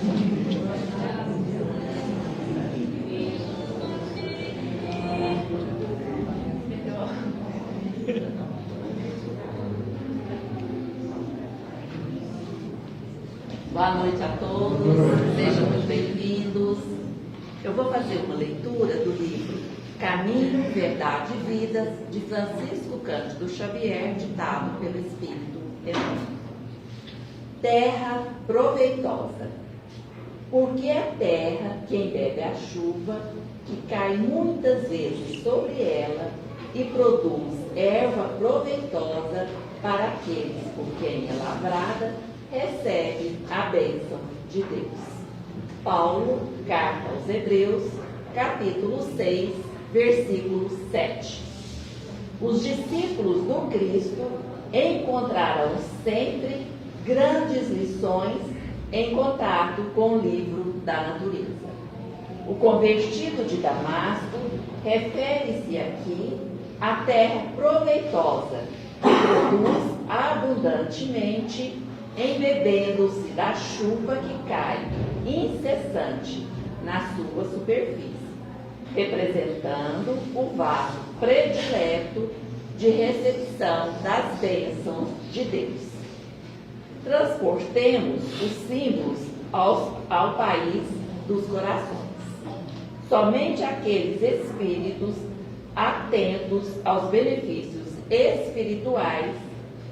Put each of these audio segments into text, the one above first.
Boa noite a todos, sejam muito bem-vindos. Eu vou fazer uma leitura do livro Caminho, Verdade e Vida, de Francisco Cândido Xavier, ditado pelo Espírito Emmanuel. Terra proveitosa. Porque é terra quem bebe a chuva, que cai muitas vezes sobre ela e produz erva proveitosa para aqueles por quem é lavrada, recebe a bênção de Deus. Paulo, carta aos Hebreus, capítulo 6, versículo 7. Os discípulos do Cristo encontrarão sempre grandes lições em contato com o livro da natureza. O convertido de Damasco refere-se aqui à terra proveitosa, que produz abundantemente, embebendo-se da chuva que cai incessante na sua superfície, representando o vaso predileto de recepção das bênçãos de Deus. Transportemos os símbolos ao país dos corações. Somente aqueles espíritos atentos aos benefícios espirituais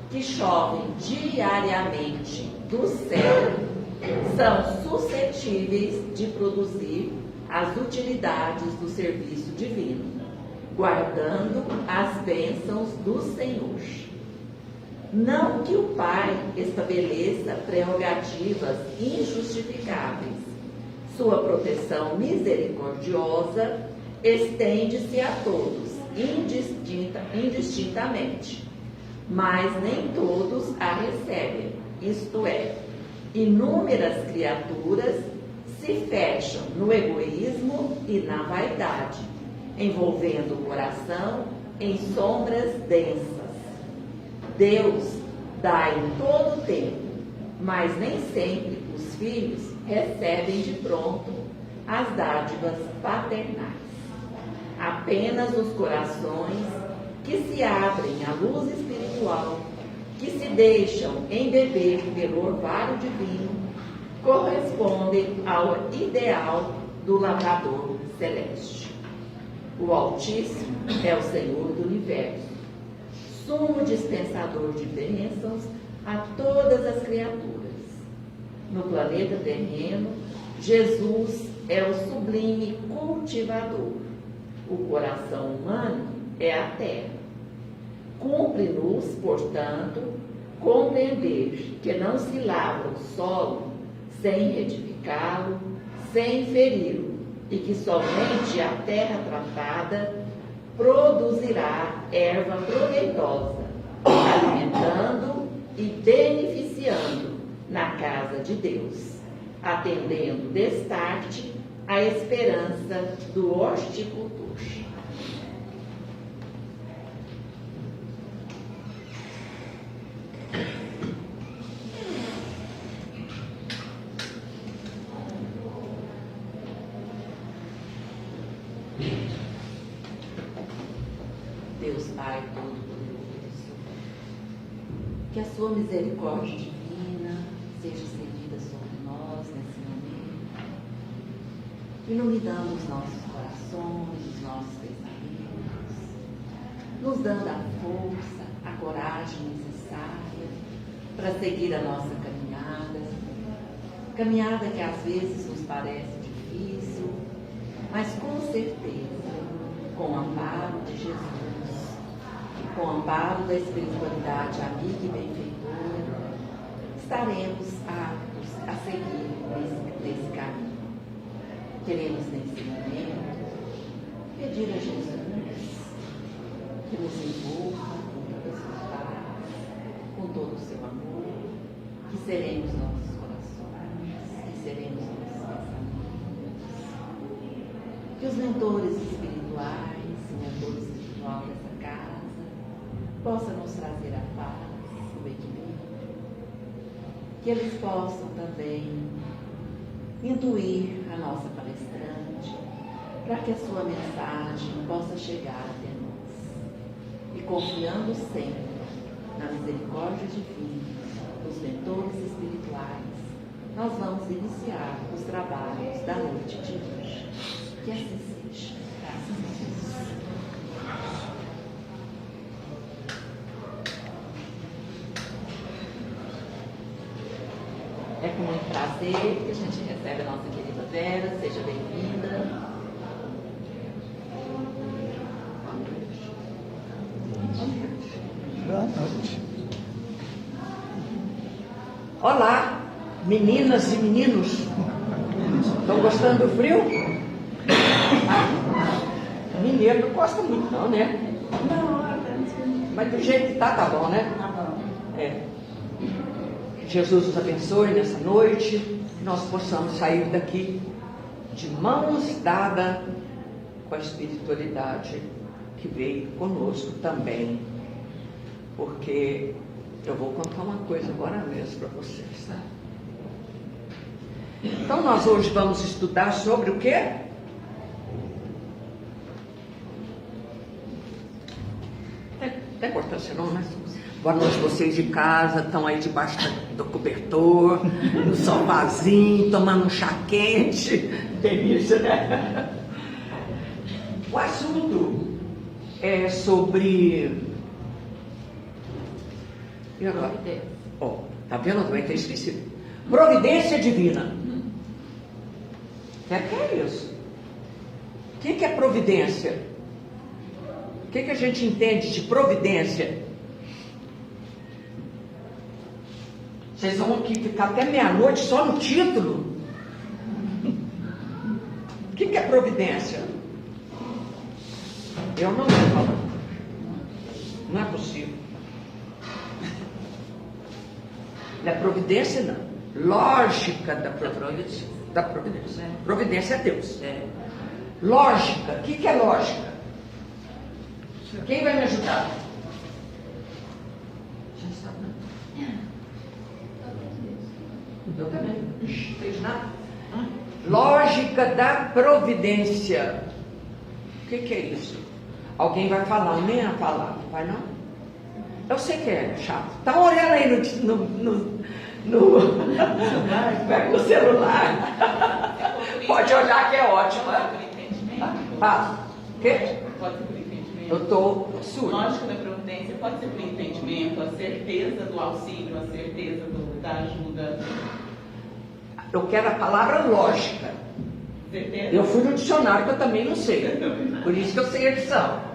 que chovem diariamente do céu são suscetíveis de produzir as utilidades do serviço divino, guardando as bênçãos do Senhor. Não que o Pai estabeleça prerrogativas injustificáveis. Sua proteção misericordiosa estende-se a todos, indistintamente. Mas nem todos a recebem, isto é, inúmeras criaturas se fecham no egoísmo e na vaidade, envolvendo o coração em sombras densas. Deus dá em todo o tempo, mas nem sempre os filhos recebem de pronto as dádivas paternais. Apenas os corações que se abrem à luz espiritual, que se deixam embeber pelo orvalho divino, correspondem ao ideal do lavrador celeste. O Altíssimo é o Senhor do Universo, sumo dispensador de bênçãos a todas as criaturas. No planeta terreno, Jesus é o sublime cultivador. O coração humano é a terra. Cumpre-nos, portanto, compreender que não se lavra o solo sem retificá-lo, sem feri-lo, e que somente a terra tratada produzirá erva proveitosa, alimentando e beneficiando na casa de Deus, atendendo destarte à esperança do horticultor. Deus Pai Todo-Poderoso, que a sua misericórdia divina seja estendida sobre nós nesse momento, iluminando os nossos corações, os nossos pensamentos, nos dando a força, a coragem necessária para seguir a nossa caminhada que às vezes nos parece difícil, mas com certeza, com o amparo de Jesus, com o amparo da espiritualidade amiga e benfeitora, estaremos aptos a seguir nesse caminho. Queremos, nesse momento, pedir a Jesus que nos envolva com toda a sua paz, com todo o seu amor, que seremos nossos corações, que seremos nossos pensamentos, que os mentores espirituais, o mentor espiritual dessa casa, possa nos trazer a paz, o equilíbrio, que eles possam também intuir a nossa palestrante, para que a sua mensagem possa chegar até nós. E confiando sempre na misericórdia divina, nos mentores espirituais, nós vamos iniciar os trabalhos da noite de hoje. Que assim seja. Graças a Deus. É com muito prazer que a gente recebe a nossa querida Vera. Seja bem-vinda. Boa noite. Olá, meninas e meninos. Estão gostando do frio? Mineiro não gosta muito não, né? Não, Mas do jeito que tá bom, né? tá bom. É. Que Jesus nos abençoe nessa noite, que nós possamos sair daqui de mãos dadas com a espiritualidade que veio conosco também. Porque eu vou contar uma coisa agora mesmo para vocês, tá? Então nós hoje vamos estudar sobre o quê? Não tem importância não, né? Boa noite vocês de casa, estão aí debaixo do cobertor, no sofazinho, tomando um chá quente. Delícia, né? O assunto é sobre... E agora? Ó, tá vendo? Eu também tenho esquecido. Providência divina. O que é isso? O que é providência? O que a gente entende de providência? Vocês vão aqui ficar até meia-noite só no título? O que é providência? Eu não sei falar. Não é possível. Não é providência, não. Lógica da providência. Da providência. Providência é Deus. Lógica. O que é lógica? Quem vai me ajudar? Eu também. Não fez nada. Lógica da providência. O que é isso? Alguém vai falar, nem a falar, não vai não? Eu sei que é chato. Tá olhando aí no celular. Pode olhar que é ótimo. Fala. O quê? Pode ser por entendimento. Eu estou surdo. Lógica da providência pode ser por entendimento, a certeza do auxílio, a certeza da ajuda. Eu quero a palavra lógica. Certeza? Eu fui no dicionário que eu também não sei. Por isso que eu sei a lição.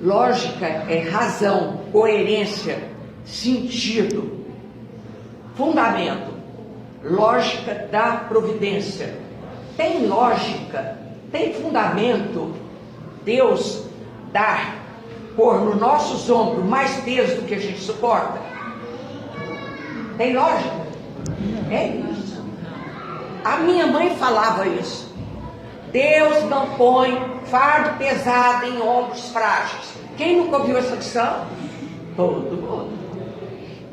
Lógica é razão, coerência, sentido, fundamento. Lógica da providência. Tem lógica, tem fundamento. Deus dá, pôr nos nossos ombros mais peso do que a gente suporta. Tem lógica? É isso. A minha mãe falava isso. Deus não põe fardo pesado em ombros frágeis. Quem nunca ouviu essa lição? Todo mundo.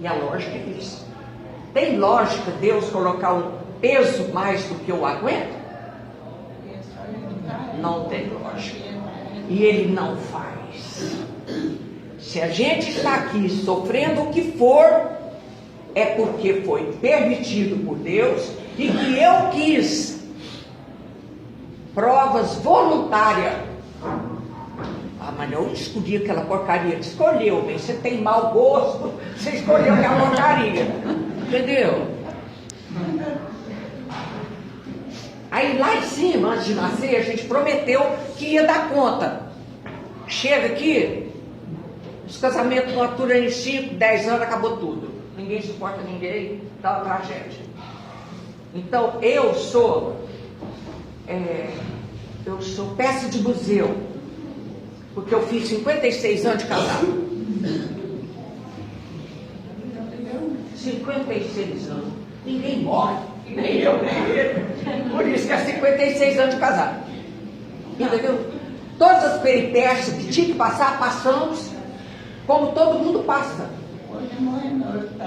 E a lógica é isso. Tem lógica Deus colocar um peso mais do que eu aguento? Não tem lógica. E Ele não faz. Se a gente está aqui sofrendo o que for, é porque foi permitido por Deus e que eu quis. Provas voluntárias. Ah, mas eu escolhi aquela porcaria. Escolheu, bem, você tem mau gosto, você escolheu aquela porcaria. Entendeu? Aí lá em cima, antes de nascer, a gente prometeu que ia dar conta. Chega aqui, os casamentos não aturam em 5, 10 anos, acabou tudo. Ninguém suporta ninguém, dá uma tragédia. Então, eu sou peça de museu, porque eu fiz 56 anos de casado. 56 anos. Ninguém morre, nem eu, nem ele. Por isso que é 56 anos de casado. Entendeu? Todas as peripécias que tinha que passar, passamos, como todo mundo passa. Hoje a mãe não está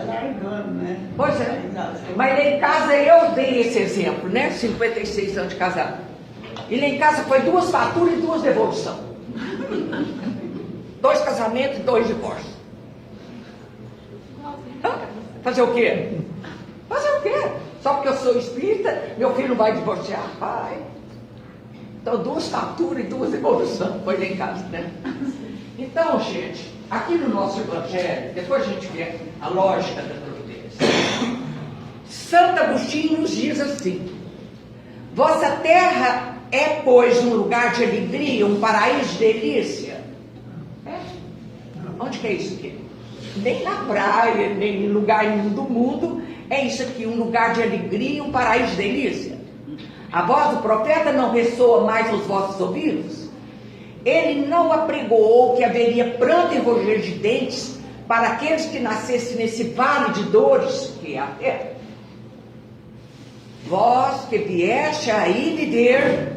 largando, né? Pois é. Mas lá em casa eu dei esse exemplo, né? 56 anos de casado. E lá em casa foi 2 faturas e 2 devoluções. 2 casamentos e 2 divórcios. Fazer o quê? Fazer o quê? Só porque eu sou espírita, meu filho não vai divorciar? Pai. Então, 2 faturas e 2 devoluções. Foi lá em casa, né? Então, gente, aqui no nosso Evangelho, depois a gente vê a lógica da providência. Santo Agostinho nos diz assim: vossa terra é, pois, um lugar de alegria, um paraíso de delícia. Onde que é isso aqui? Nem na praia, nem em lugar nenhum do mundo é isso aqui, um lugar de alegria, um paraíso de delícia. A voz do profeta não ressoa mais aos vossos ouvidos? Ele não apregoou que haveria pranto e ranger de dentes para aqueles que nascessem nesse vale de dores que é a terra? Vós que vieste aí viver,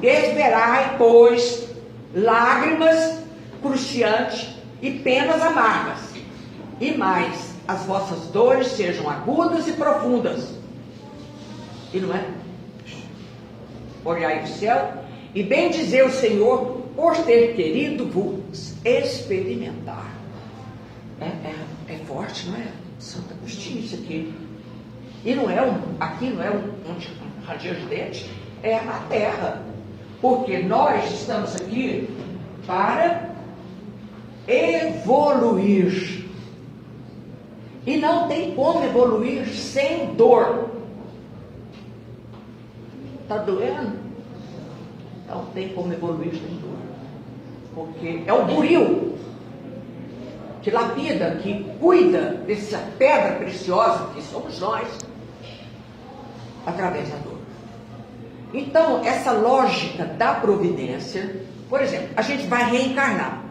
esperai, pois, lágrimas cruciantes e penas amargas, e mais, as vossas dores sejam agudas e profundas. E não é? Olhai o céu e bendizer o Senhor por ter querido vos experimentar. É forte, não é? Santo Agostinho isso aqui. E não é aqui não é um ranger de dente, é a terra. Porque nós estamos aqui para evoluir. E não tem como evoluir sem dor. Está doendo? Não tem como evoluir sem dor. Porque é o buril que lapida, que cuida dessa pedra preciosa que somos nós, através da dor. Então, essa lógica da providência, por exemplo, a gente vai reencarnar.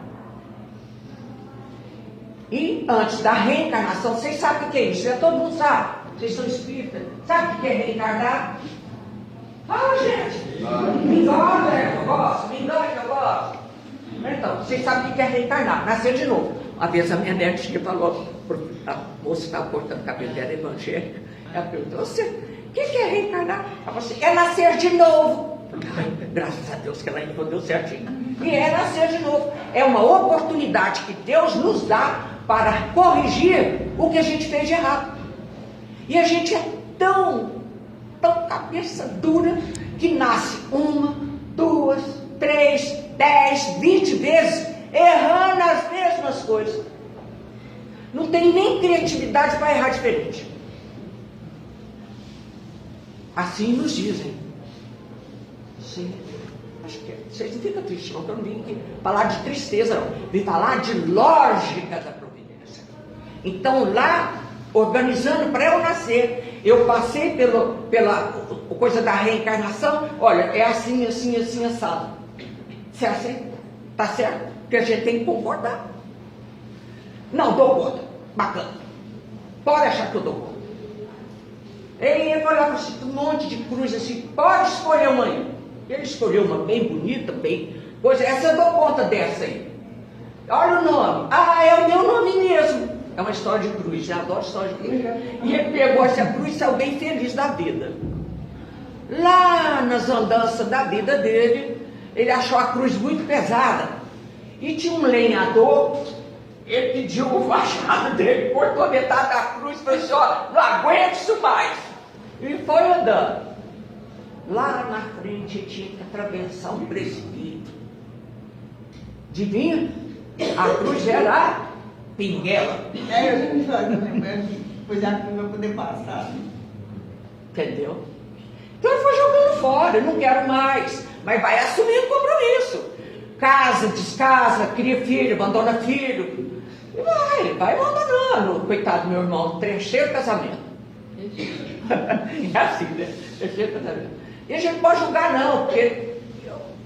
E antes da reencarnação, vocês sabem o que é isso? Todo mundo sabe. Vocês são espíritas. Sabe o que é reencarnar? Fala, gente. Me engana que eu gosto. Me engana que eu gosto. Então, vocês sabem o que é reencarnar? Nascer de novo. Uma vez a minha netinha falou, a moça estava cortando o cabelo dela evangélica. Ela perguntou, o que é reencarnar? Ela falou assim, é nascer de novo. Ai, graças a Deus que ela respondeu certinho. E é nascer de novo. É uma oportunidade que Deus nos dá para corrigir o que a gente fez de errado. E a gente é tão cabeça dura que nasce 1, 2, 3, 10, 20 vezes errando as mesmas coisas. Não tem nem criatividade para errar diferente. Assim nos dizem. Sim, acho que vocês não ficam tristes, não, que eu não vim aqui falar de tristeza, não. Vim falar de lógica da providência. Então, lá, organizando para eu nascer, eu passei pela coisa da reencarnação. Olha, é assim, assim, assim, assado. Se é assim, tá certo? Porque a gente tem que concordar. Não, dou conta. Bacana. Pode achar que eu dou conta. Ele falava assim, um monte de cruz assim, pode escolher uma aí. Ele escolheu uma bem bonita, bem coisa. Essa eu dou conta dessa aí. Olha o nome. Ah, é o meu nome mesmo. É uma história de cruz. Eu adoro história de cruz. E ele pegou essa cruz e saiu bem feliz da vida. Lá nas andanças da vida dele, ele achou a cruz muito pesada. E tinha um lenhador, ele pediu o machado dele, cortou metade da cruz e falou assim, ó, não aguento isso mais. E foi andando. Lá na frente tinha que atravessar um precipício. Adivinha? A cruz era a pinguela. Eu não sei, pois já que vai poder passar. Entendeu? Então ele foi jogando fora, eu não quero mais. Mas vai assumir o compromisso. Casa, descasa, cria filho, abandona filho. E vai abandonando. Coitado do meu irmão, terceiro casamento. É assim, né? Terceiro casamento. E a gente não pode julgar não, porque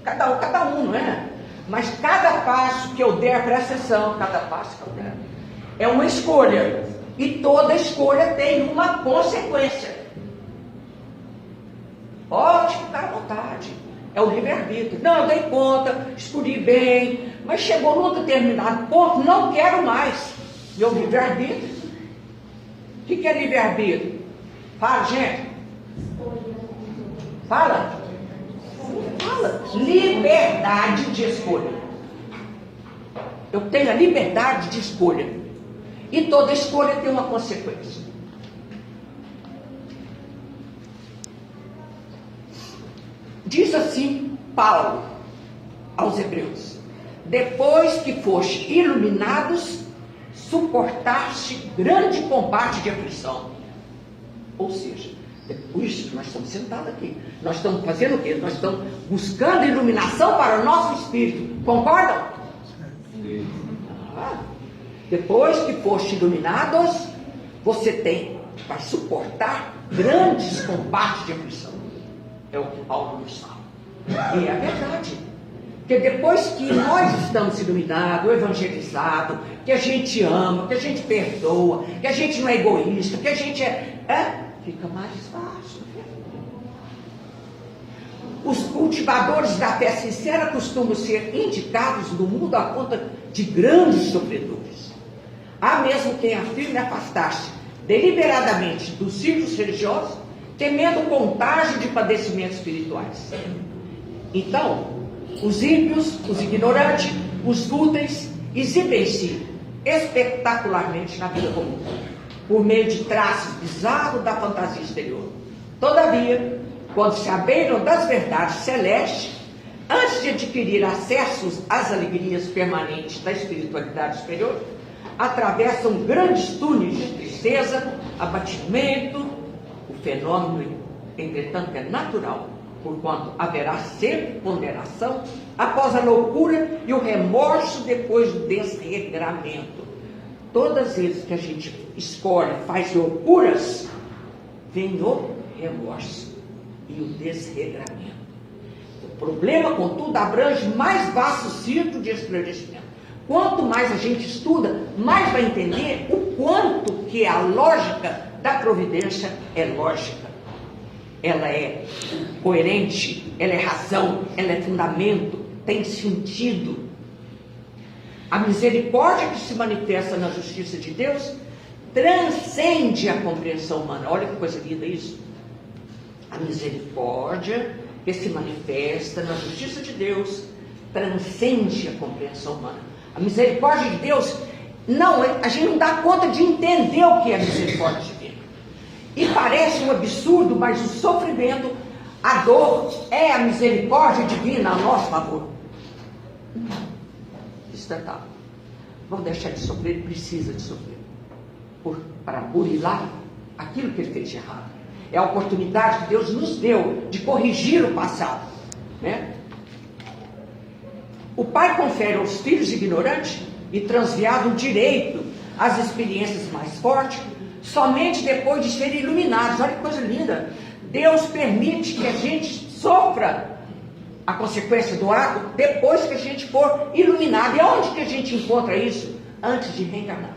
cada um, não é? Mas cada passo que eu der, presta atenção, cada passo que eu der, é uma escolha. E toda escolha tem uma consequência. Pode ficar à vontade. É o livre-arbítrio. Não, eu dei conta, escolhi bem, mas chegou num determinado ponto, não quero mais. Meu livre-arbítrio. O que é livre-arbítrio? Fala, gente. Fala. Fala. Liberdade de escolha. Eu tenho a liberdade de escolha. E toda escolha tem uma consequência. Diz assim Paulo aos Hebreus: depois que foste iluminados, suportaste grande combate de aflição. Ou seja, depois que nós estamos sentados aqui, nós estamos fazendo o quê? Nós estamos buscando iluminação para o nosso espírito. Concordam? Depois que foste iluminados, você vai suportar grandes combates de aflição. É o que Paulo nos fala. E é verdade. Porque depois que nós estamos iluminados, evangelizados, que a gente ama, que a gente perdoa, que a gente não é egoísta, que a gente fica mais fácil. Os cultivadores da fé sincera costumam ser indicados no mundo à conta de grandes sofredores. Há mesmo quem afirme afastar-se deliberadamente dos círculos religiosos, temendo o contágio de padecimentos espirituais. Então, os ímpios, os ignorantes, os fúteis exibem-se espetacularmente na vida comum, por meio de traços bizarros da fantasia exterior. Todavia, quando se abeiram das verdades celestes, antes de adquirir acessos às alegrias permanentes da espiritualidade superior, atravessam grandes túneis de tristeza, abatimento. O fenômeno, entretanto, é natural, porquanto haverá sempre ponderação após a loucura e o remorso depois do desregramento. Todas as vezes que a gente escolhe, faz loucuras, vem o remorso e o desregramento. O problema, contudo, abrange mais vasto círculo de esclarecimento. Quanto mais a gente estuda, mais vai entender o quanto que a lógica da providência é lógica. Ela é coerente, ela é razão, ela é fundamento, tem sentido. A misericórdia que se manifesta na justiça de Deus transcende a compreensão humana. Olha que coisa linda isso. A misericórdia que se manifesta na justiça de Deus transcende a compreensão humana. A misericórdia de Deus, a gente não dá conta de entender o que é a misericórdia divina. E parece um absurdo, mas o sofrimento, a dor, é a misericórdia divina a nosso favor. Instantável. Vamos deixar de sofrer, ele precisa de sofrer. Para burilar aquilo que ele fez de errado. É a oportunidade que Deus nos deu de corrigir o passado. Né? O pai confere aos filhos ignorantes e transviados o direito às experiências mais fortes, somente depois de serem iluminados. Olha que coisa linda. Deus permite que a gente sofra a consequência do ato depois que a gente for iluminado. E aonde que a gente encontra isso? Antes de reencarnar.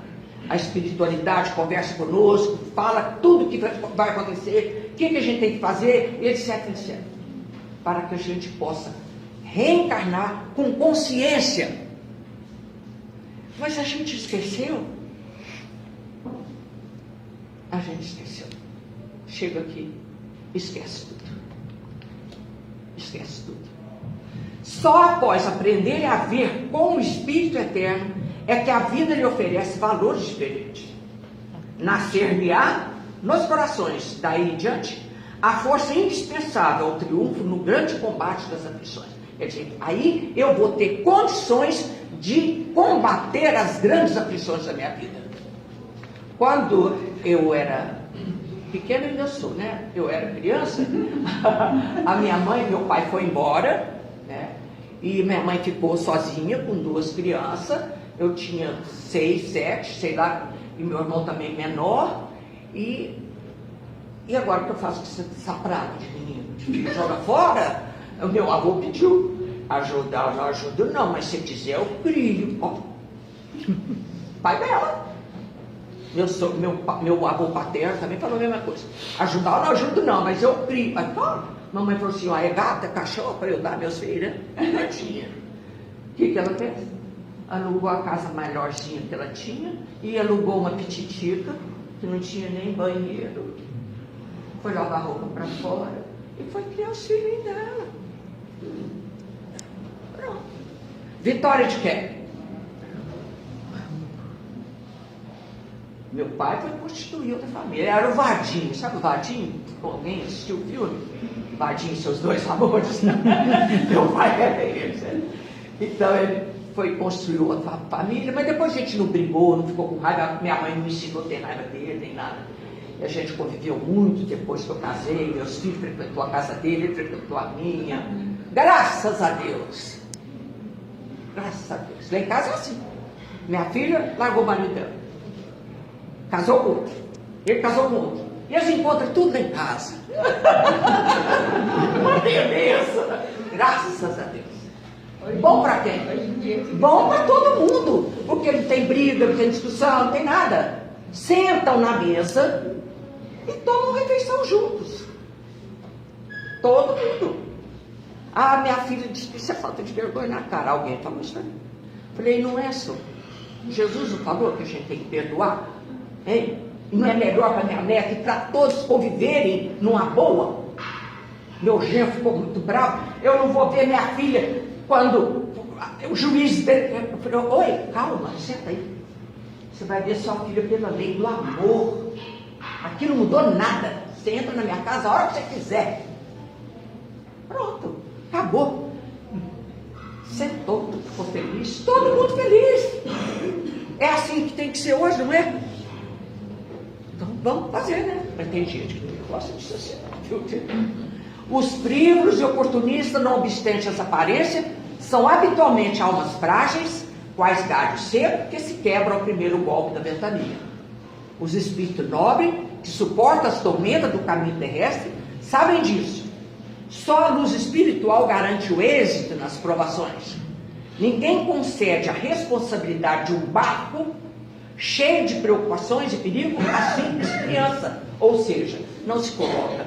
A espiritualidade conversa conosco, fala tudo o que vai acontecer, o que a gente tem que fazer, etc, etc. Para que a gente possa reencarnar com consciência. Mas a gente esqueceu. A gente esqueceu. Chega aqui, esquece tudo. Esquece tudo. Só após aprender a ver com o Espírito Eterno é que a vida lhe oferece valores diferentes. Nascer-lhe-á nos corações, daí em diante, a força indispensável ao triunfo no grande combate das aflições. Quer dizer, aí eu vou ter condições de combater as grandes aflições da minha vida. Quando eu era pequena, ainda sou, né? Eu era criança, a minha mãe e meu pai foram embora, né? E minha mãe ficou sozinha com 2 crianças. Eu tinha 6, 7, sei lá, e meu irmão também menor. E agora o que eu faço com essa praga de menino? De filho, joga fora? O meu avô pediu ajuda, eu não ajudo não, mas se quiser eu crio. Ó. Pai dela. Meu avô paterno também falou a mesma coisa. Ajudar eu não ajudo não, mas eu crio. Aí, mamãe falou assim, é gata, cachorro para eu dar meus filhos, né? Não tinha. O que ela fez? alugou a casa maiorzinha que ela tinha e alugou uma pititica que não tinha nem banheiro. Foi lavar roupa para fora e foi criar os filhos dela. Pronto. Vitória de quem? Meu pai foi constituir outra família. Era o Vadinho. Sabe o Vadinho? Alguém assistiu o filme? Vadinho e seus dois amores. Meu pai era ele. Então ele foi construir outra família, mas depois a gente não brigou, não ficou com raiva. Minha mãe não me ensinou a ter raiva dele, nem nada. E a gente conviveu muito depois que eu casei. Meus filhos frequentou a casa dele, ele frequentou a minha. Graças a Deus. Graças a Deus. Lá em casa é assim. Minha filha largou o marido dela. Casou com outro. Ele casou com outro. E eles encontram tudo lá em casa. Uma beleza. Graças a Deus. Bom para quem? Bom para todo mundo. Porque não tem briga, não tem discussão, não tem nada. Sentam na mesa e tomam refeição juntos. Todo mundo. Ah, minha filha disse que isso é falta de vergonha na cara. Alguém falou isso pra mim. Falei, não é só. Jesus não falou que a gente tem que perdoar? Hein? E não é melhor para minha neta e para todos conviverem numa boa? Meu genro ficou muito bravo. Eu não vou ver minha filha quando o juiz... Eu falei, oi, calma, senta aí. Você vai ver sua filha pela lei do amor. Aqui não mudou nada. Você entra na minha casa a hora que você quiser. Pronto, acabou. Sentou, ficou feliz. Todo mundo feliz. É assim que tem que ser hoje, não é? Então vamos fazer, né? Mas tem gente que não gosta de sociedade. Os frívolos e oportunistas, não obstante as aparências, são habitualmente almas frágeis, quais galhos secos que se quebram ao primeiro golpe da ventania. Os espíritos nobres, que suportam as tormentas do caminho terrestre, sabem disso. Só a luz espiritual garante o êxito nas provações. Ninguém concede a responsabilidade de um barco cheio de preocupações e perigos a simples criança. Ou seja, não se coloca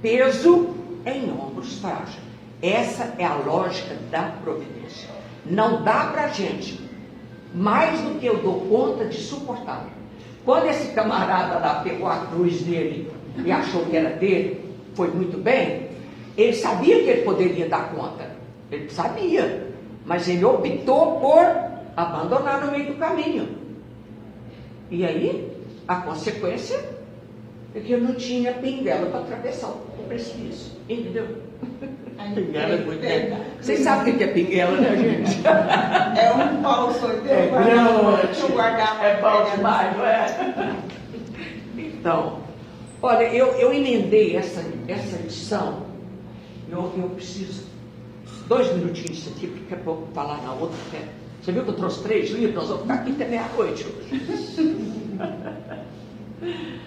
peso em ombros frágeis. Essa é a lógica da providência. Não dá para a gente mais do que eu dou conta de suportar. Quando esse camarada lá pegou a cruz dele e achou que era dele, foi muito bem, ele sabia que ele poderia dar conta. Ele sabia. Mas ele optou por abandonar no meio do caminho. E aí, a consequência é que eu não tinha pinguela para atravessar o precipício. Entendeu? Pinguela é muito legal. Vocês sabem o que é pinguela, né, gente? É um pau só. É grande. É pau demais, não é? Então, olha, eu emendei essa lição. Eu preciso 2 minutinhos disso aqui, porque daqui a pouco falar na outra. Você viu que eu trouxe 3 livros? Nós vamos ficar aqui até meia-noite hoje.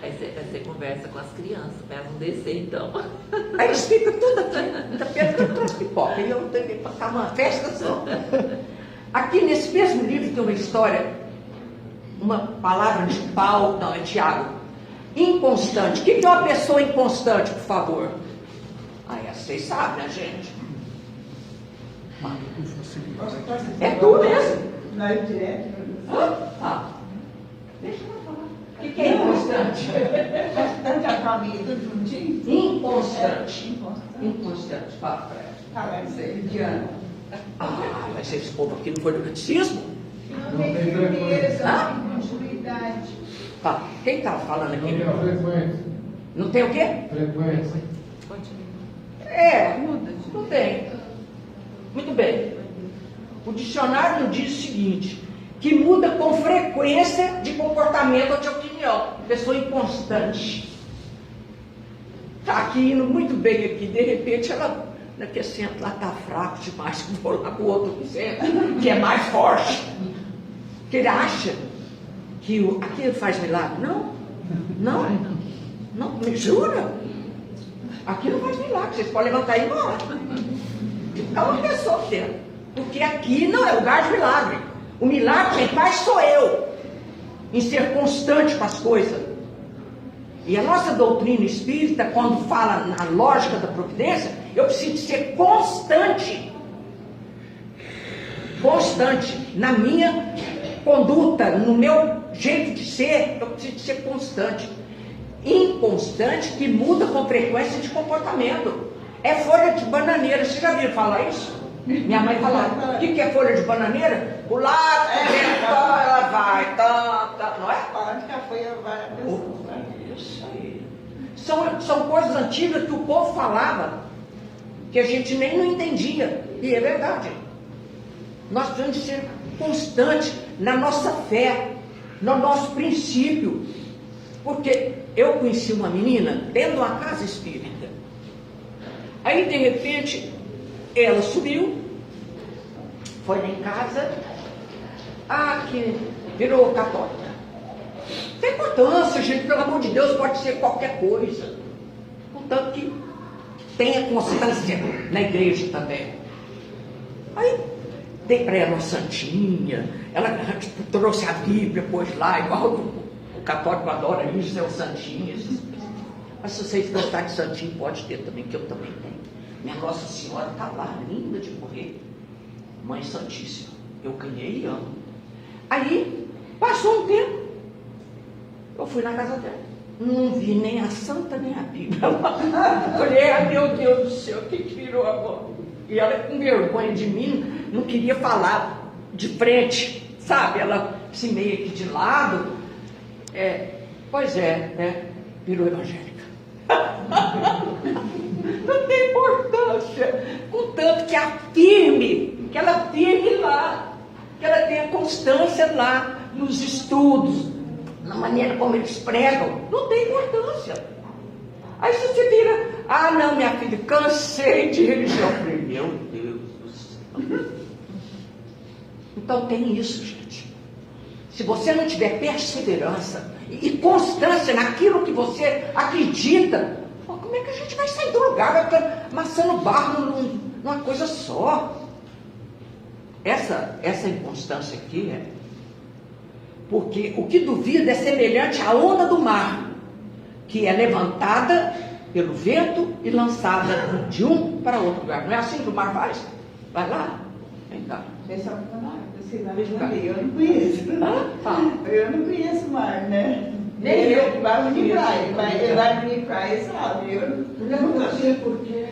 Aí você conversa com as crianças, para elas não descer, então. Aí eles ficam tudo aqui. Ainda pena que eu trouxe pipoca. E eu tenho que passar uma festa só. Aqui nesse mesmo livro tem uma história, uma palavra de Paulo, não, é Tiago. Inconstante. O que é uma pessoa inconstante, por favor? Vocês sabem, né, gente? É tu mesmo. Não é direto. Deixa eu falar. O que é inconstante? Bastante a família, tudo juntinho. Inconstante. Inconstante. Fala pra ela. Fala isso aí, Diana. Mas esse povo aqui não foi no catecismo? Não tem frequência. Continuidade. Quem estava falando Não aqui? tem a frequência. Não tem o quê? Frequência. Não tem. Muito bem. O dicionário nos diz o seguinte, que muda com frequência de comportamento ou de opinião. Pessoa inconstante. Está aqui indo muito bem aqui, de repente ela, naquele centro lá está fraco demais, vou lá para o outro centro, que é mais forte. Que ele acha que aquilo faz milagre. Não, me jura? Aqui não faz milagre, vocês podem levantar e ir embora. É uma pessoa que tem. Porque aqui não é lugar de milagre. O milagre quem faz sou eu, em ser constante com as coisas. E a nossa doutrina espírita, quando fala na lógica da providência, eu preciso ser constante. constante na minha conduta, no meu jeito de ser. Eu preciso ser constante. Inconstante que muda com frequência de comportamento. É folha de bananeira. Você já viu falar isso? Minha mãe falava, o que é folha de bananeira? O lado, ela vai, não é? Onde que a folha vai a pessoa? Isso aí. São coisas antigas que o povo falava, que a gente nem não entendia. E é verdade. Nós precisamos de ser constantes na nossa fé, no nosso princípio. Porque eu conheci uma menina dentro de uma casa espírita. Aí, de repente, ela subiu, foi lá em casa, que virou católica. Tem importância, gente, pelo amor de Deus, pode ser qualquer coisa. Contanto que tenha constância na igreja também. Aí, dei para ela uma santinha, ela trouxe a Bíblia, pôs lá, igual o católico adora isso, é o santinho. Mas se vocês gostarem de santinho, pode ter também, que eu também tenho. Minha Nossa Senhora está lá, linda de morrer. Mãe Santíssima, eu ganhei e amo. Aí, passou um tempo, eu fui na casa dela. Não vi nem a santa, nem a Bíblia. Falei, meu Deus do céu, o que virou agora? E ela, com vergonha de mim, não queria falar de frente, sabe? Ela se meio aqui de lado. Virou evangélica. Não tem importância, contanto que afirme, que ela firme lá, que ela tenha constância lá nos estudos, na maneira como eles pregam, não tem importância. Aí você vira, não, minha filha, cansei de religião. Eu falei, meu Deus do céu. Então tem isso, gente. Se você não tiver perseverança e constância naquilo que você acredita, como é que a gente vai sair do lugar? Vai ficar amassando barro numa coisa só. Essa inconstância aqui porque o que duvida é semelhante à onda do mar, que é levantada pelo vento e lançada de um para outro lugar. Não é assim que o mar faz? Vai lá, vem cá. Pessoal, você vai ver, eu não conheço. Eu não conheço o mar, né? Nem eu. Vai unir praia. Vai unir praia, sabe? Eu nunca sei por quê.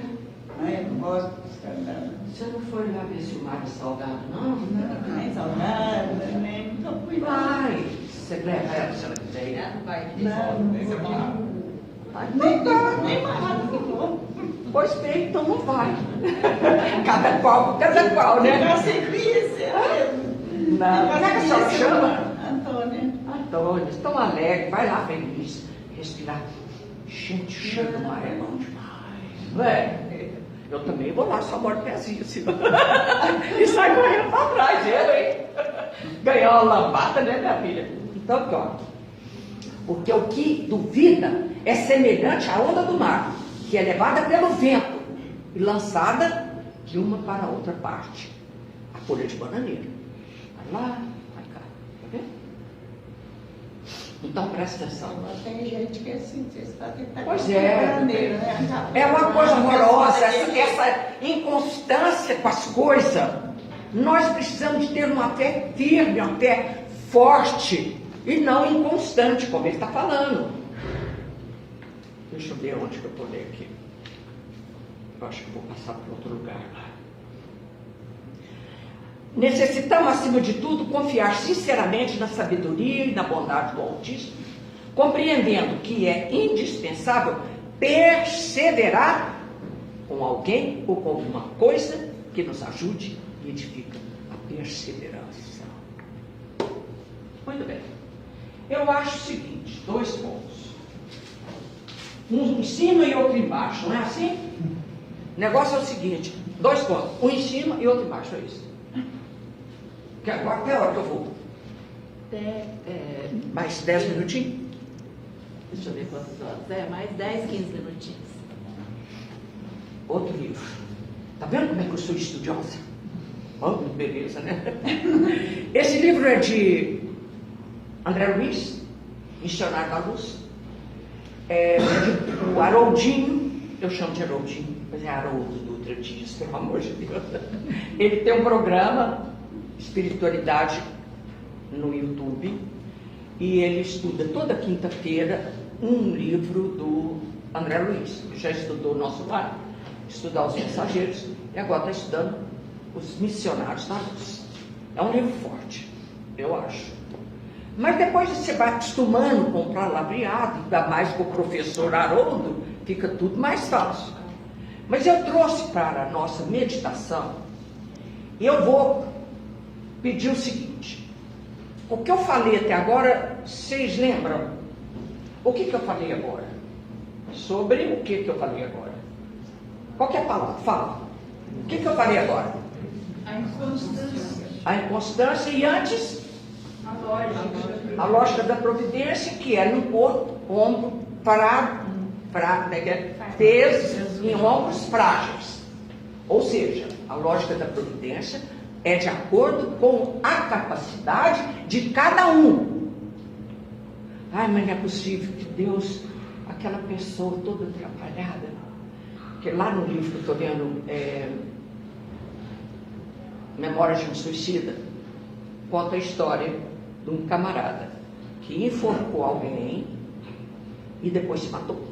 Eu não gosto de escandalo. Você não foi lá ver se o mar é salgado, não? Não, nem salgado, nem nunca fui lá. Vai. Você leva ela se ela quiser ir. Não vai. Nem barrado que for. Pois bem, então não vai. Cada qual, né? Eu sempre isso. Não. Como é que a senhora chama? Antônia. Antônia, tão alegre, vai lá feliz, respirar. Gente, o cheiro do mar é bom demais, não é? Eu também vou lá, só moro pezinho assim. E sai correndo para trás, hein? Ganhar uma lambada, né, minha filha? Então, aqui, ó. Porque o que duvida é semelhante à onda do mar, que é levada pelo vento e lançada de uma para a outra parte. A folha de bananeira. Vai lá, vai cá. Tá vendo? Então presta atenção. Mas tem gente que é assim, você está tentando. Pois é. Bananeira, né? É uma coisa horrorosa, essa inconstância com as coisas. Nós precisamos de ter uma fé firme, uma fé forte e não inconstante, como ele está falando. Deixa eu ver onde que eu estou lendo aqui. Eu acho que vou passar para outro lugar lá. Necessitamos, acima de tudo, confiar sinceramente na sabedoria e na bondade do Altíssimo, compreendendo que é indispensável perseverar com alguém ou com alguma coisa que nos ajude e edifica a perseverança. Muito bem. Eu acho o seguinte, 2 pontos. Um em cima e outro embaixo, não é assim? O negócio é o seguinte, 2 pontos, um em cima e outro embaixo, é isso. Que agora até a hora que eu vou. Mais 10 minutinhos? Deixa eu ver quantas horas. Mais 10, 15 minutinhos. Outro livro. Tá vendo como é que eu sou estudiosa? Oh, beleza, né? Esse livro é de André Luiz, Missionário da Luz. O Haroldinho, eu chamo de Haroldinho, mas é Haroldo Dutra Dias, pelo amor de Deus. Ele tem um programa espiritualidade no YouTube e ele estuda toda quinta-feira um livro do André Luiz, que já estudou o Nosso Lar, estudar os mensageiros e agora está estudando os missionários da luz. É um livro forte, eu acho. Mas depois você vai acostumando com o palavreado, ainda mais com o professor Haroldo, fica tudo mais fácil. Mas eu trouxe para a nossa meditação, e eu vou pedir o seguinte: o que eu falei até agora, vocês lembram? O que eu falei agora? Sobre o que eu falei agora? Qual que é a palavra? Fala. O que eu falei agora? A inconstância. A inconstância e antes? A lógica da providência, que é no corpo, ombro, peso em ombros frágeis. Ou seja, a lógica da providência é de acordo com a capacidade de cada um. Ai, mas não é possível que Deus, aquela pessoa toda atrapalhada, que lá no livro que eu estou vendo, Memórias de um Suicida, conta a história de um camarada que enforcou alguém e depois se matou.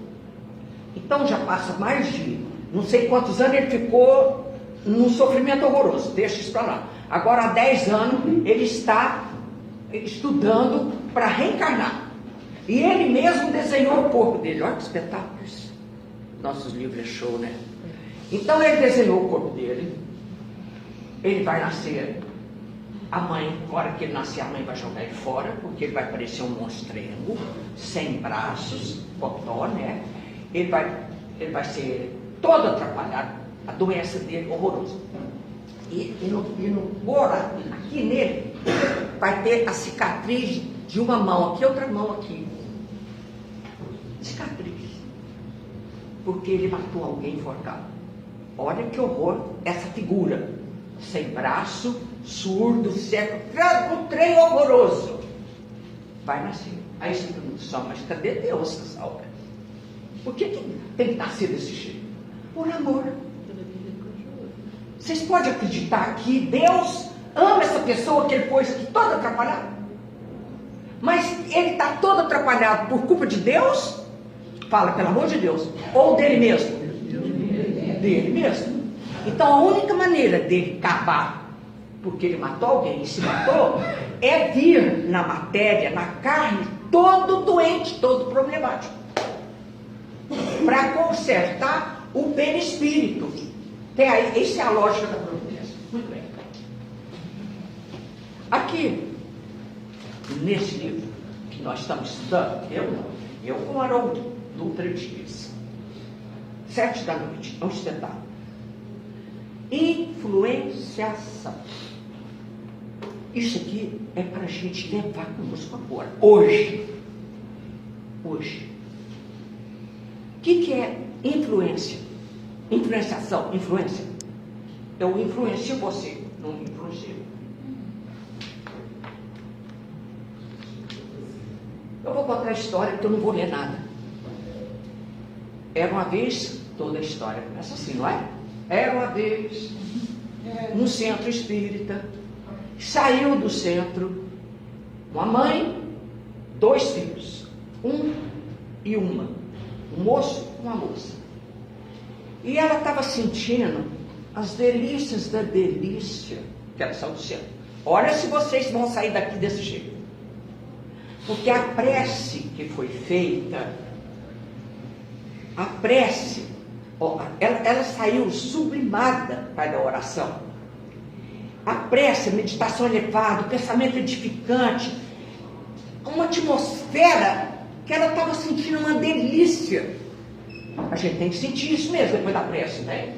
Então já passa mais de não sei quantos anos, ele ficou num sofrimento horroroso, deixa isso para lá. Agora há 10 anos ele está estudando para reencarnar. E ele mesmo desenhou o corpo dele. Olha que espetáculo isso. Nossos livros é show, né? Então ele desenhou o corpo dele. Ele vai nascer. A mãe, na hora que ele nascer, a mãe vai jogar ele fora, porque ele vai parecer um monstrengo, sem braços, botó, né? Ele vai ser todo atrapalhado. A doença dele horrorosa. E no couro, aqui nele, vai ter a cicatriz de uma mão aqui, outra mão aqui. Cicatriz. Porque ele matou alguém enforcado. Olha que horror essa figura. Sem braço, surdo, cego, um trem horroroso. Vai nascer. Aí você pergunta só, mas cadê Deus nessa hora? Por que tem que nascer desse jeito? Por amor. Vocês podem acreditar que Deus ama essa pessoa que ele pôs aqui toda atrapalhada? Mas ele está todo atrapalhado por culpa de Deus? Fala, pelo amor de Deus. Ou dele mesmo? Dele mesmo. Então a única maneira dele acabar, porque ele matou alguém e se matou, é vir na matéria, na carne, todo doente, todo problemático, para consertar o perispírito. Essa é a lógica da providência. Muito bem. Aqui, nesse livro que nós estamos estudando, eu com o Haroldo Dutra Dias, 7 da noite, é um espetáculo. Influenciação. Isso aqui é para a gente levar conosco agora, hoje. Hoje. O que é influência? Influenciação, influência. Eu influencio você, não me influencio. Eu vou contar a história porque eu não vou ler nada. Era uma vez, toda a história começa assim, não é? Era uma vez, no centro espírita, saiu do centro uma mãe, 2 filhos, um e uma, um moço e uma moça. E ela estava sentindo as delícias da delícia que ela saiu do centro. Olha se vocês vão sair daqui desse jeito. Porque a prece que foi feita, a prece, ela saiu sublimada para a oração. A prece, a meditação elevada, o pensamento edificante, uma atmosfera que ela estava sentindo uma delícia. A gente tem que sentir isso mesmo depois da prece, né?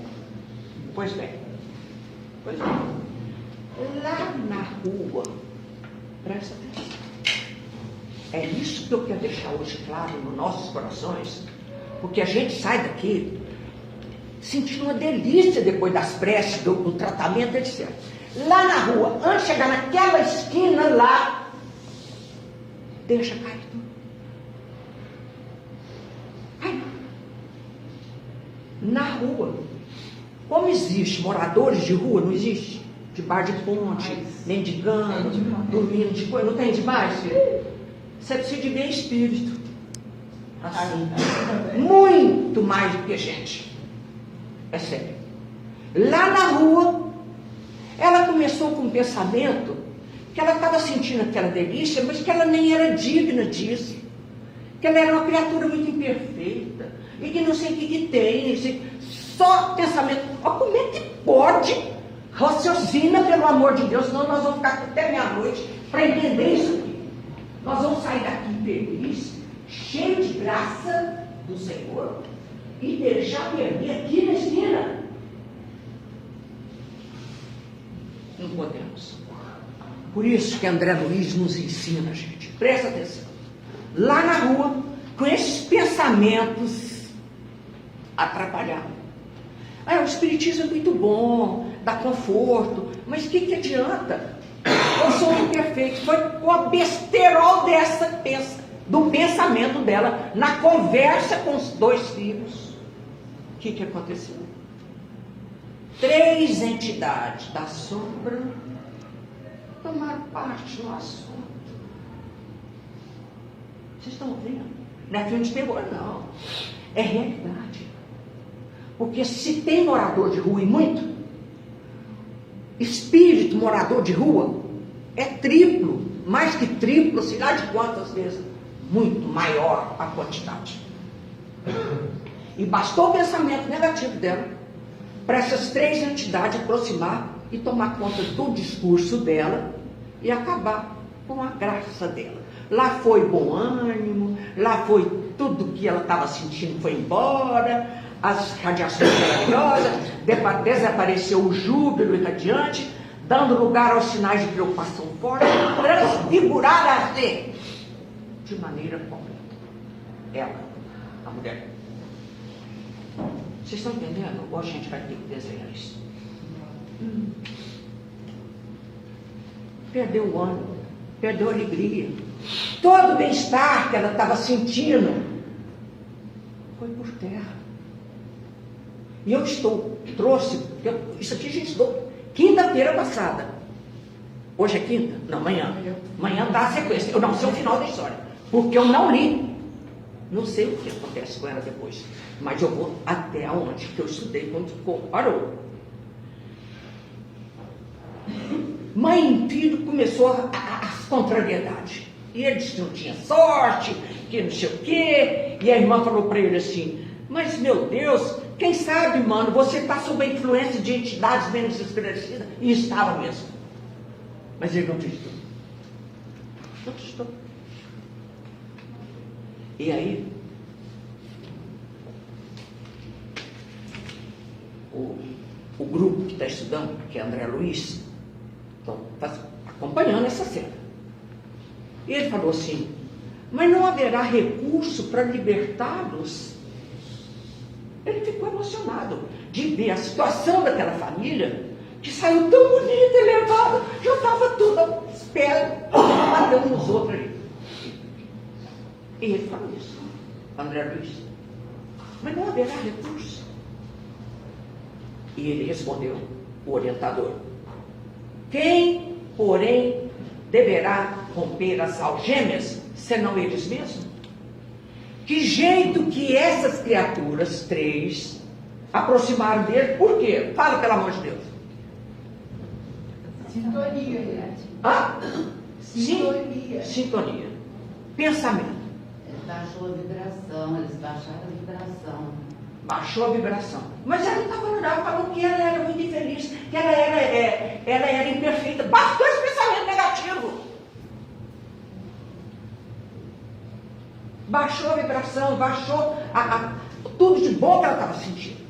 Pois bem. Lá na rua, presta atenção. É isso que eu quero deixar hoje claro nos nossos corações, porque a gente sai daqui sentindo uma delícia depois das preces, do tratamento, etc. Lá na rua, antes de chegar naquela esquina lá, deixa cair tudo. Ai, na rua, como existe moradores de rua, não existe? debaixo de ponte, mendigando, dormindo de coisa. Não tem demais, filho? Você precisa de ver espírito. Assim. Muito mais do que gente. É sério. Lá na rua, ela começou com um pensamento que ela estava sentindo aquela delícia, mas que ela nem era digna disso. Que ela era uma criatura muito imperfeita. E que não sei o que tem. Só pensamento. Ó, como é que pode? Raciocina, pelo amor de Deus, senão nós vamos ficar aqui até meia-noite para entender isso aqui. Nós vamos sair daqui feliz, cheio de graça do Senhor, e deixar perder aqui na esquina. Não podemos. Por isso que André Luiz nos ensina, gente. Presta atenção. Lá na rua, com esses pensamentos atrapalhados. O espiritismo é muito bom, dá conforto, mas o que adianta? Eu sou imperfeito. Foi com a besterol do pensamento dela, na conversa com os 2 filhos. O que aconteceu? 3 entidades da sombra tomaram parte no assunto. Vocês estão vendo? Não é filme de terror, não. É realidade. Porque se tem morador de rua e muito, espírito morador de rua é triplo, mais que triplo, sei lá de quantas vezes, muito maior a quantidade. E bastou o pensamento negativo dela para essas 3 entidades aproximar e tomar conta do discurso dela e acabar com a graça dela. Lá foi bom ânimo, lá foi tudo que ela estava sentindo foi embora, as radiações maravilhosas, desapareceu o júbilo irradiante, dando lugar aos sinais de preocupação forte, transfigurar-se de maneira completa. Ela, a mulher. Vocês estão entendendo? Ou a gente vai ter que desenhar isso? Perdeu o ânimo, perdeu a alegria. Todo o bem-estar que ela estava sentindo foi por terra. E eu trouxe, isso aqui a gente estudou quinta-feira passada. Hoje é quinta? Não, amanhã. Amanhã dá a sequência. Eu não sei o final da história, porque eu não li. Não sei o que acontece com ela depois. Mas eu vou até aonde que eu estudei quando parou. Mãe e filho começou as contrariedades. E ele disse que não tinha sorte, que não sei o quê. E a irmã falou para ele assim: mas meu Deus, quem sabe, mano, você está sob a influência de entidades menos esclarecidas. E estava mesmo. Mas ele não acreditou. Não acreditou. E aí, o grupo que está estudando, que é André Luiz, está acompanhando essa cena. E ele falou assim: mas não haverá recurso para libertá-los? Ele ficou emocionado de ver a situação daquela família, que saiu tão bonita, elevada, já estava tudo aos pés, batendo nos outros ali. E ele falou isso, André Luiz: mas não haverá recurso? E ele respondeu, o orientador: quem, porém, deverá romper as algemas, senão eles mesmos? Que jeito que essas criaturas 3 aproximaram dele? Por quê? Fala, pelo amor de Deus. Sintonia, né? Sintonia. Pensamento. Baixou a vibração, eles baixaram a vibração. Baixou a vibração. Mas ela não estava normal, falou que ela era muito infeliz, que ela era imperfeita. Bastou esse pensamento negativo. Baixou a vibração, baixou tudo de bom que ela estava sentindo.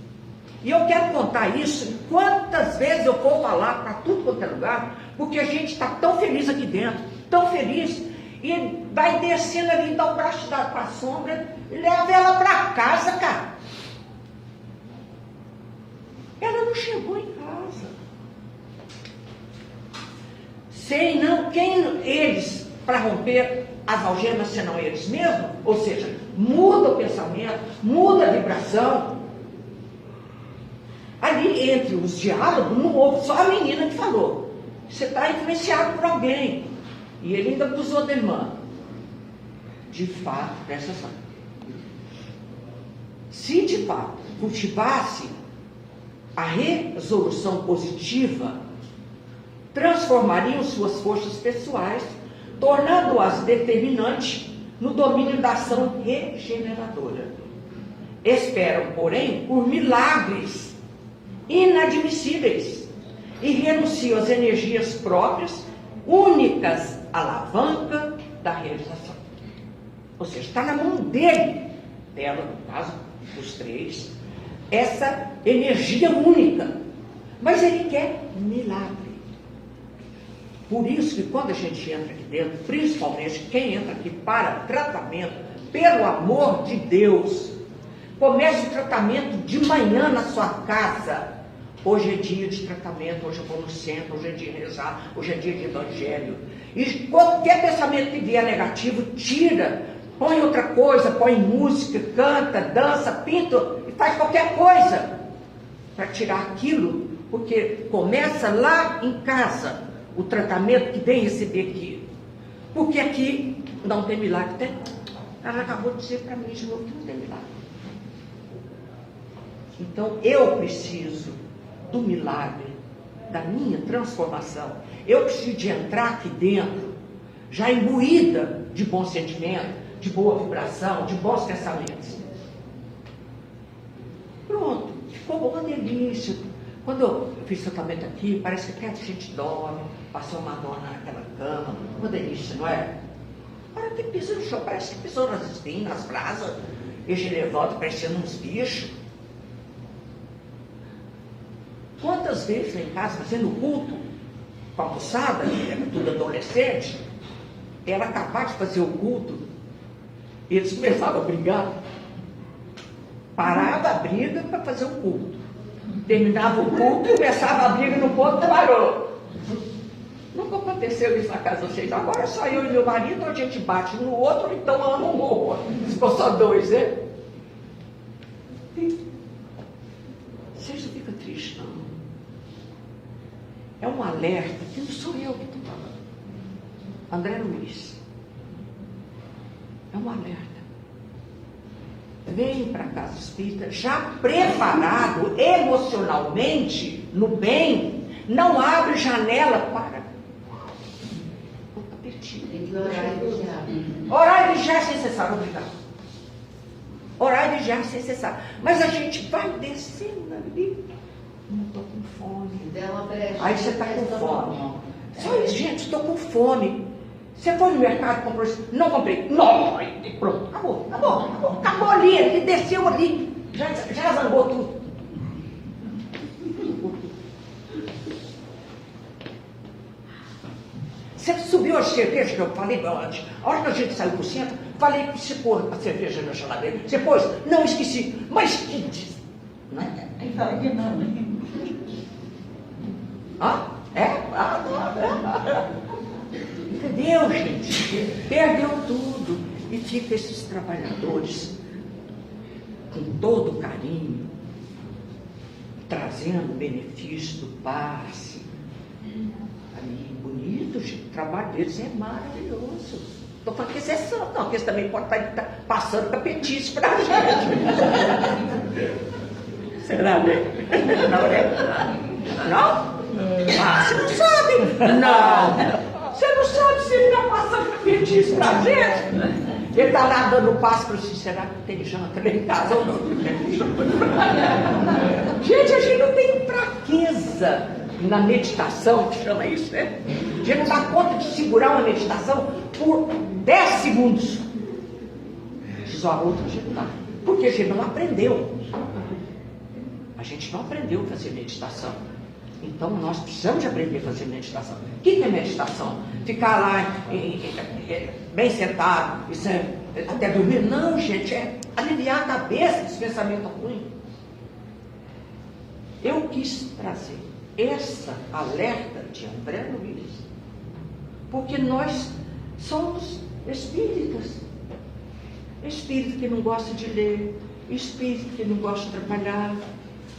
E eu quero contar isso quantas vezes eu for falar para tudo quanto é lugar, porque a gente está tão feliz aqui dentro, tão feliz, e vai descendo ali, dá o braço para a sombra, e leva ela para casa, cara. Ela não chegou em casa. Sei não, quem eles, para romper as algemas, senão eles mesmos, ou seja, muda o pensamento, muda a vibração. Ali Aí, entre os diálogos, não houve só a menina que falou. Você está influenciado por alguém. E ele ainda acusou da irmã. De fato, presta atenção. Se de fato cultivasse a resolução positiva, transformariam suas forças pessoais, tornando-as determinantes no domínio da ação regeneradora. Esperam, porém, por milagres inadmissíveis e renunciam às energias próprias, únicas alavanca da realização. Ou seja, está na mão dela, no caso, os três, essa energia única. Mas ele quer milagre. Por isso que quando a gente entra aqui dentro, principalmente quem entra aqui para tratamento, pelo amor de Deus, comece o tratamento de manhã na sua casa. Hoje é dia de tratamento, hoje eu vou no centro, hoje é dia de rezar, hoje é dia de evangelho. E qualquer pensamento que vier negativo, tira, põe outra coisa, põe música, canta, dança, pinta e faz qualquer coisa para tirar aquilo, porque começa lá em casa o tratamento que vem receber aqui. Porque aqui não tem milagre. Tem? Ela acabou de dizer para mim de novo que não tem milagre. Então eu preciso do milagre, da minha transformação. Eu preciso de entrar aqui dentro, já imbuída de bom sentimento, de boa vibração, de bons pensamentos. Pronto, ficou uma delícia. Quando eu fiz tratamento aqui, parece que até a gente dorme, passou uma dona naquela cama, uma delícia, não é? Agora que pisa no chão, parece que pisou nas espinhas, nas brasas, e a gente levanta parecendo uns bichos. Quantas vezes lá em casa, fazendo culto, com a moçada, era tudo adolescente, ela acabava de fazer o culto, e eles começavam a brigar. Parava a briga para fazer o culto. Terminava o culto e começava a briga no ponto e parou. Nunca aconteceu isso na casa de vocês. Agora só eu e meu marido, a gente bate um no outro, então ama um outro. Ficou só dois, né? Vocês não ficam tristes, não. É um alerta, que não sou eu que estou falando. André Luiz. É um alerta. Vem para a casa espírita já preparado emocionalmente, no bem, não abre janela para o tapetinho. Tem que orar e vigiar. Orar e vigiar sem cessar, obrigado. Orar e vigiar sem cessar. Mas a gente vai descendo ali. Não estou com fome. Aí você está com fome. Só isso, gente, estou com fome. Você foi no mercado, comprou isso? Não comprei. Não, pronto, acabou ali, ele desceu ali, já zangou tudo. Você subiu a cerveja que eu falei antes. A hora que a gente saiu do centro, falei que você pôs a cerveja na geladeira. Você pôs? Não, esqueci. Mas que diz? Não é? Aí fala que não, né? Ah, é? Entendeu, gente? Perdeu tudo. E fica esses trabalhadores com todo carinho, trazendo benefício do passe. Ali, bonito, gente. O trabalho deles é maravilhoso. Estou falando que esse é santo, não, porque eles também podem estar passando tapetice para a gente. Será, né? Não, né? Não? Ah, você não sabe? Não. Você não sabe se ele está passando tapetice para a gente? Ele está lá dando passo para você. Será que tem janta lá em casa ou não? Gente, a gente não tem fraqueza na meditação, que chama isso, né? A gente não dá conta de segurar uma meditação por 10 segundos. Diz a outra, a gente não dá. Porque a gente não aprendeu. A gente não aprendeu a fazer meditação. Então nós precisamos de aprender a fazer meditação. O que é meditação? Ficar lá bem sentado até dormir? Não, gente, é aliviar a cabeça desse pensamento ruim. Eu quis trazer essa alerta de André Luiz, porque nós somos espíritas. Espírito que não gosta de ler, espírito que não gosta de trabalhar.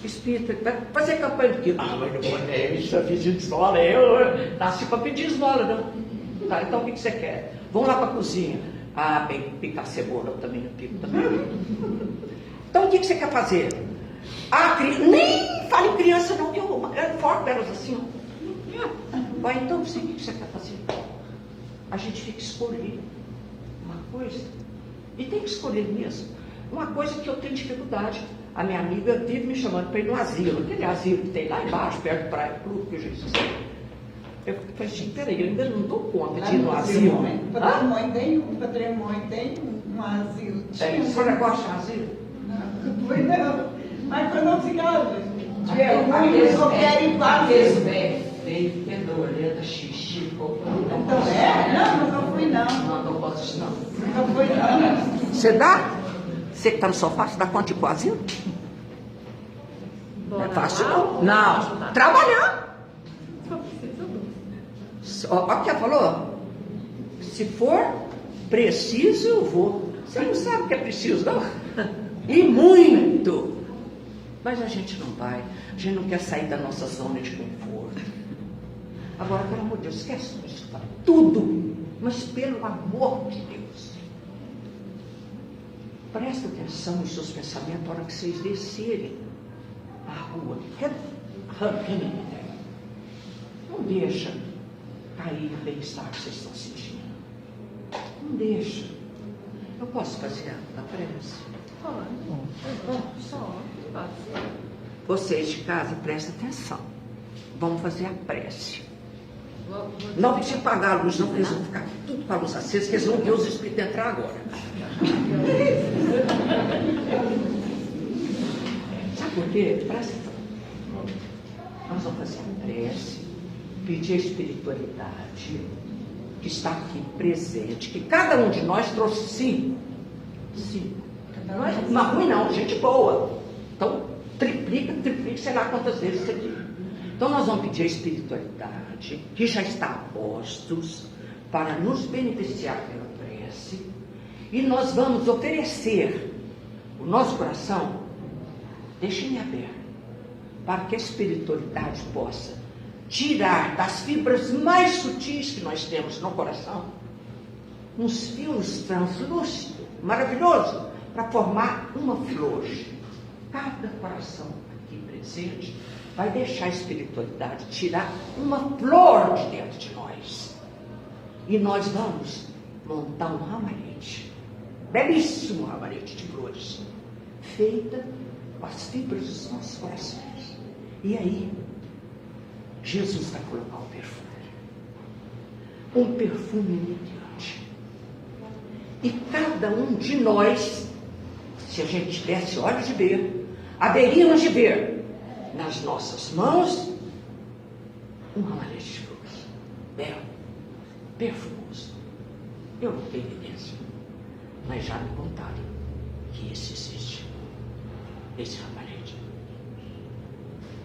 Espírita, vai fazer campanha do quê? Ah, mas não vou nem pedir esmola, eu nasci para pedir esmola, não. Tá, então o que você quer? Vamos lá para a cozinha. Ah, bem, picar cebola, eu também pico também. Então o que você quer fazer? Ah, nem fale em criança não, que eu forte elas assim, ó. Vai, então, você, o que você quer fazer? A gente fica escolhendo uma coisa, e tem que escolher mesmo. Uma coisa que eu tenho dificuldade. A minha amiga vive me chamando para ir no asilo, aquele asilo que tem lá embaixo, perto do Praia Clube, que eu já disse. Eu falei assim, peraí, eu ainda não dou conta de ir no asilo. Patrimônio tem um asilo. A senhora gosta de asilo? Não, foi não. Mas quando eu ficava, Aqueles eu quero ir para velhos, feio, pendoleta, xixi, cocô. Então Não, nunca fui não. Não posso isso não. Nunca fui não. Você dá? Você que está no sofá, você dá conta de ir pro asilo? Não é fácil não. Não. Trabalhar. Olha o que ela falou. Se for preciso, eu vou. Você não sabe o que é preciso, não? E muito. Mas a gente não vai. A gente não quer sair da nossa zona de conforto. Agora, pelo amor de Deus, esquece isso. Tudo. Mas pelo amor de Deus. Presta atenção nos seus pensamentos na hora que vocês descerem a rua. Arranquem. Não deixa cair o bem-estar que vocês estão sentindo. Não deixa. Eu posso fazer a prece? Pode. Vocês de casa, prestem atenção. Vamos fazer a prece. Não precisa pagar a luz, não, porque eles vão ficar tudo com a luz acesa, que eles vão ver os espíritos entrar agora. Sabe por quê? Presta atenção. Nós vamos fazer a prece, pedir a espiritualidade que está aqui presente, que cada um de nós trouxe 5. Não é ruim não, gente boa. Então, triplica, sei lá quantas vezes isso aqui. Então, nós vamos pedir a espiritualidade, que já está a postos, para nos beneficiar pela prece, e nós vamos oferecer o nosso coração, deixem aberto, para que a espiritualidade possa tirar das fibras mais sutis que nós temos no coração, uns fios translúcidos, maravilhosos, para formar uma flor. Cada coração aqui presente vai deixar a espiritualidade tirar uma flor de dentro de nós. E nós vamos montar um ramalhete, belíssimo ramalhete de flores, feita com as fibras dos nossos corações. E aí, Jesus vai colocar um perfume inebriante. E cada um de nós, se a gente tivesse olhos de ver, haveríamos de ver nas nossas mãos um ramalhete de flores, belo, perfumoso. Eu não tenho evidência, mas já me contaram que esse existe, esse ramalhete.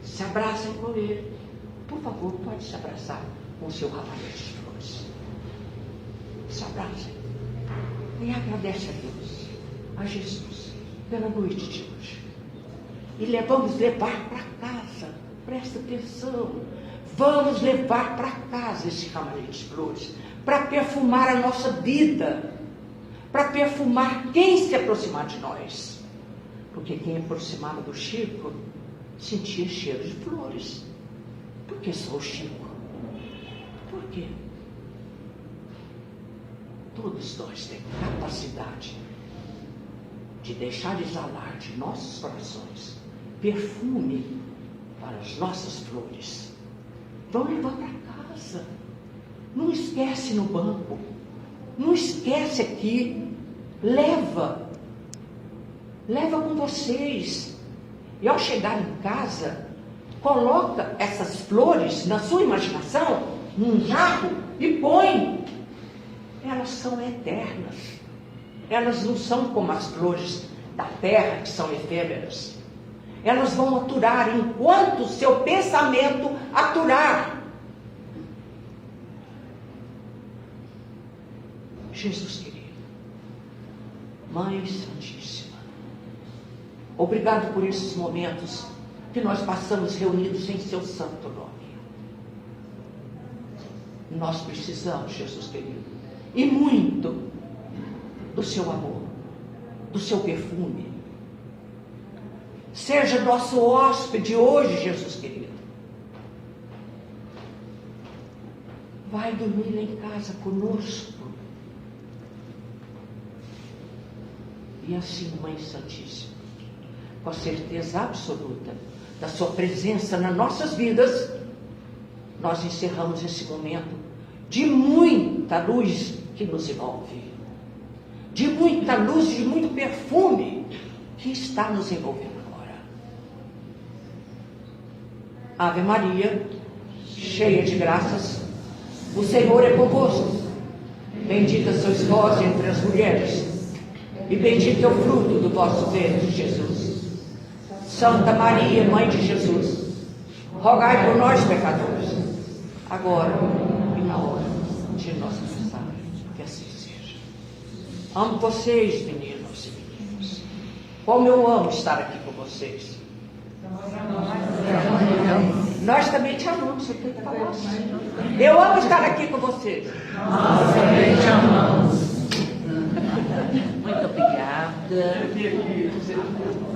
Se abracem com ele. Por favor, pode se abraçar com o seu ramalhete de flores. Se abracem e agradece a Deus, a Jesus, pela noite de hoje. E vamos levar para casa, presta atenção, vamos levar para casa esse ramalhete de flores, para perfumar a nossa vida, para perfumar quem se aproximar de nós. Porque quem aproximava do Chico sentia cheiro de flores. Por que só o Chico? Por quê? Todos nós temos capacidade de deixar exalar de nossos corações perfume para as nossas flores. Vão levar para casa. Não esquece no banco. Não esquece aqui. Leva. Leva com vocês. E ao chegar em casa, coloca essas flores na sua imaginação, num jarro, e põe. Elas são eternas. Elas não são como as flores da terra, que são efêmeras. Elas vão aturar enquanto o seu pensamento aturar. Jesus querido, Mãe Santíssima, obrigado por esses momentos que nós passamos reunidos em seu santo nome. Nós precisamos, Jesus querido, e muito do seu amor, do seu perfume. Seja nosso hóspede hoje, Jesus querido. Vai dormir lá em casa conosco. E assim, Mãe Santíssima, com a certeza absoluta da sua presença nas nossas vidas, nós encerramos esse momento de muita luz que nos envolve, de muita luz, de muito perfume que está nos envolvendo agora. Ave Maria, cheia de graças, o Senhor é convosco. Bendita sois vós entre as mulheres, e bendito é o fruto do vosso ventre, Jesus. Santa Maria, Mãe de Jesus, rogai por nós, pecadores, agora e na hora de nossa mensagem. Que assim seja. Amo vocês, meninos e meninas. Como eu amo estar aqui com vocês. Nós também te amamos, eu tenho que falar assim. Eu amo estar aqui com vocês. Nós também te amamos. Muito obrigada. Obrigada.